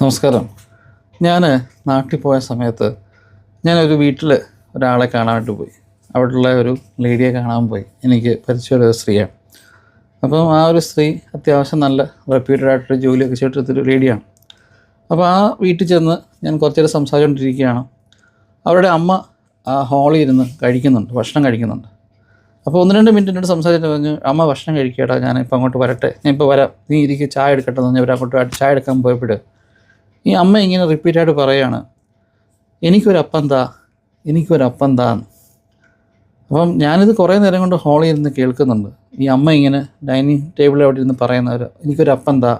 നമസ്കാരം. ഞാൻ നാട്ടിൽ പോയ സമയത്ത് ഞാനൊരു വീട്ടിൽ ഒരാളെ കാണാനായിട്ട് പോയി. അവിടെയുള്ള ഒരു ലേഡിയെ കാണാൻ പോയി. എനിക്ക് പരിചയമുള്ള ഒരു സ്ത്രീയാണ്. അപ്പം ആ ഒരു സ്ത്രീ അത്യാവശ്യം നല്ല റെപ്യൂട്ടഡ് ആയിട്ടൊരു ജോലിയൊക്കെ ചെയ്തിട്ടൊരു ലേഡിയാണ്. അപ്പോൾ ആ വീട്ടിൽ ചെന്ന് ഞാൻ കുറച്ച് നേരം സംസാരിച്ചുകൊണ്ടിരിക്കുകയാണ്. അവരുടെ അമ്മ ആ ഹാളിൽ ഇരുന്ന് ഭക്ഷണം കഴിക്കുന്നുണ്ട്. അപ്പോൾ 1-2 മിനിറ്റ് എന്നോട് സംസാരിച്ചിട്ട് പറഞ്ഞു, അമ്മ ഭക്ഷണം കഴിക്കടാ, ഞാനിപ്പോൾ അങ്ങോട്ട് വരട്ടെ, ഞാനിപ്പോൾ വരാം, നീ ഇരിക്കുക, ചായ എടുക്കട്ടെ എന്ന് പറഞ്ഞാൽ അവരങ്ങോട്ട് ചായ എടുക്കാൻ പോയപ്പോൾ ഈ അമ്മ ഇങ്ങനെ റിപ്പീറ്റായിട്ട് പറയുകയാണ്, എനിക്കൊരപ്പം താ, എനിക്കൊരപ്പം താ എന്ന്. അപ്പം ഞാനിത് കുറേ നേരം കൊണ്ട് ഹാളിൽ ഇരുന്ന് കേൾക്കുന്നുണ്ട്. ഈ അമ്മ ഇങ്ങനെ ഡൈനിങ് ടേബിളിൽ അവിടെ ഇരുന്ന് പറയുന്നവർ, എനിക്കൊരപ്പം താ,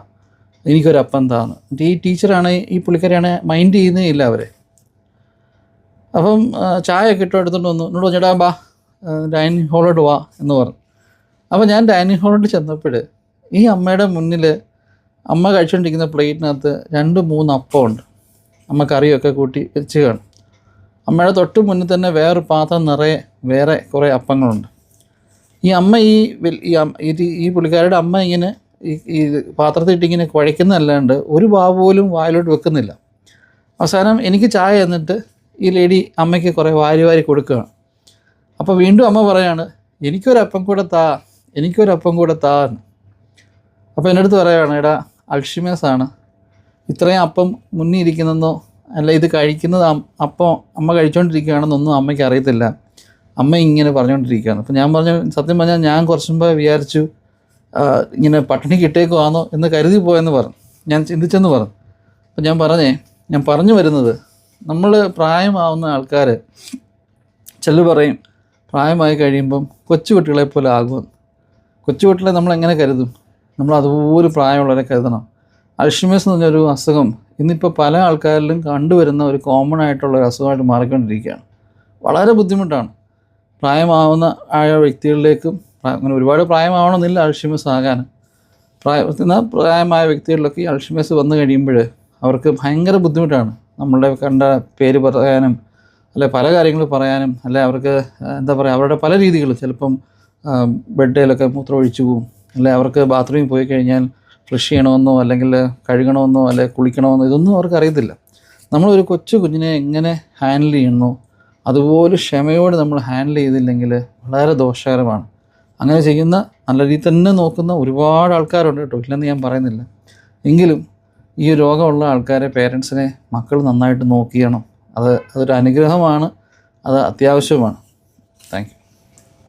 എനിക്കൊരപ്പം താ എന്ന്. ഈ ടീച്ചറാണ്, ഈ പുള്ളിക്കാരിയാണ്, മൈൻഡ് ചെയ്യുന്നേ ഇല്ല അവരെ. അപ്പം ചായയൊക്കെ ഇട്ടോ എടുത്തുകൊണ്ട് വന്നു. എന്നോട് പറഞ്ഞാ ബാ ഡൈനിങ് ഹാളിലോട്ട് വാ എന്ന് പറഞ്ഞു. അപ്പോൾ ഞാൻ ഡൈനിങ് ഹാളിലോട്ട് ചെന്നപ്പോൾ ഈ അമ്മയുടെ മുന്നിൽ അമ്മ കഴിച്ചുകൊണ്ടിരിക്കുന്ന പ്ലേറ്റിനകത്ത് 2-3 അപ്പമുണ്ട്. അമ്മ കറിയൊക്കെ കൂട്ടി വെച്ച് കാണും. അമ്മയുടെ തൊട്ട് മുന്നിൽ തന്നെ വേറൊരു പാത്രം നിറയെ വേറെ കുറേ അപ്പങ്ങളുണ്ട്. ഈ അമ്മ ഈ പുള്ളിക്കാരുടെ അമ്മ ഇങ്ങനെ ഈ പാത്രത്തിട്ടിങ്ങനെ കുഴയ്ക്കുന്നതല്ലാണ്ട് ഒരു വാ പോലും വായിലോട്ട് വെക്കുന്നില്ല. അവസാനം എനിക്ക് ചായ എന്നിട്ട് ഈ ലേഡി അമ്മയ്ക്ക് കുറേ വാരി കൊടുക്കുകയാണ്. അപ്പോൾ വീണ്ടും അമ്മ പറയാണ്, എനിക്കൊരപ്പം കൂടെ താ, എനിക്കൊരപ്പം കൂടെ താ എന്ന്. അപ്പോൾ എൻ്റെ അടുത്ത് പറയുകയാണ്, എടാ അൾഷിമേഴ്സാണ്, ഇത്രയും അപ്പം മുന്നിൽ ഇരിക്കുന്നതെന്നോ അല്ല ഇത് കഴിക്കുന്നത് അപ്പം അമ്മ കഴിച്ചുകൊണ്ടിരിക്കുകയാണെന്നൊന്നും അമ്മയ്ക്ക് അറിയത്തില്ല, അമ്മ ഇങ്ങനെ പറഞ്ഞുകൊണ്ടിരിക്കുകയാണ്. അപ്പോൾ ഞാൻ പറഞ്ഞു, സത്യം പറഞ്ഞാൽ ഞാൻ കുറച്ച് മുമ്പ് വിചാരിച്ചു ഇങ്ങനെ പട്ടിണി കിട്ടേക്കുവാണോ എന്ന് കരുതി പോയെന്ന് പറഞ്ഞു, ഞാൻ ചിന്തിച്ചെന്ന് പറഞ്ഞു. അപ്പോൾ ഞാൻ പറഞ്ഞു വരുന്നത്, നമ്മൾ പ്രായമാവുന്ന ആൾക്കാർ ചിലർ പറയും പ്രായമായി കഴിയുമ്പം കൊച്ചുകുട്ടികളെ പോലെ ആകുമെന്ന്. കൊച്ചുകുട്ടികളെ നമ്മളെങ്ങനെ കരുതും? നമ്മൾ അതുപോലെ പ്രായമുള്ളവരെ കരുതണം. അൾഷിമേഴ്സ് എന്ന് പറഞ്ഞൊരു അസുഖം ഇന്നിപ്പോൾ പല ആൾക്കാരിലും കണ്ടുവരുന്ന ഒരു കോമൺ ആയിട്ടുള്ള ഒരു അസുഖമായിട്ട് മാറിക്കൊണ്ടിരിക്കുകയാണ്. വളരെ ബുദ്ധിമുട്ടാണ്. പ്രായമാവുന്ന വ്യക്തികളിലേക്കും, അങ്ങനെ ഒരുപാട് പ്രായമാവണമെന്നില്ല അൾഷിമേഴ്സ് ആകാൻ, പ്രായമായ വ്യക്തികളിലൊക്കെ ഈ അൾഷിമേഴ്സ് വന്നു കഴിയുമ്പോൾ അവർക്ക് ഭയങ്കര ബുദ്ധിമുട്ടാണ്. നമ്മളുടെ കണ്ട പേര് പറയാനും അല്ലെ പല കാര്യങ്ങൾ പറയാനും, അല്ലെ അവർക്ക് എന്താ പറയുക, അവരുടെ പല രീതികൾ, ചിലപ്പം ബെഡിലൊക്കെ മൂത്രം ഒഴിച്ചു പോവും, അല്ലെ അവർക്ക് ബാത്റൂമിൽ പോയി കഴിഞ്ഞാൽ ഫ്ലഷ് ചെയ്യണമെന്നോ അല്ലെങ്കിൽ കഴുകണമെന്നോ അല്ലെ കുളിക്കണമെന്നോ ഇതൊന്നും അവർക്ക് അറിയത്തില്ല. നമ്മളൊരു കൊച്ചു കുഞ്ഞിനെ എങ്ങനെ ഹാൻഡിൽ ചെയ്യുന്നു അതുപോലെ ക്ഷമയോട് നമ്മൾ ഹാൻഡിൽ ചെയ്തില്ലെങ്കിൽ വളരെ ദോഷകരമാണ്. അങ്ങനെ ചെയ്യുന്ന, നല്ല രീതിയിൽ തന്നെ നോക്കുന്ന ഒരുപാട് ആൾക്കാരുണ്ട് കേട്ടോ, ഇല്ലെന്ന് ഞാൻ പറയുന്നില്ല. എങ്കിലും ഈ രോഗമുള്ള ആൾക്കാരെ, പേരൻസിനെ മക്കൾ നന്നായിട്ട് നോക്കിയണം. അതൊരു അനുഗ്രഹമാണ്, അത് അത്യാവശ്യമാണ്.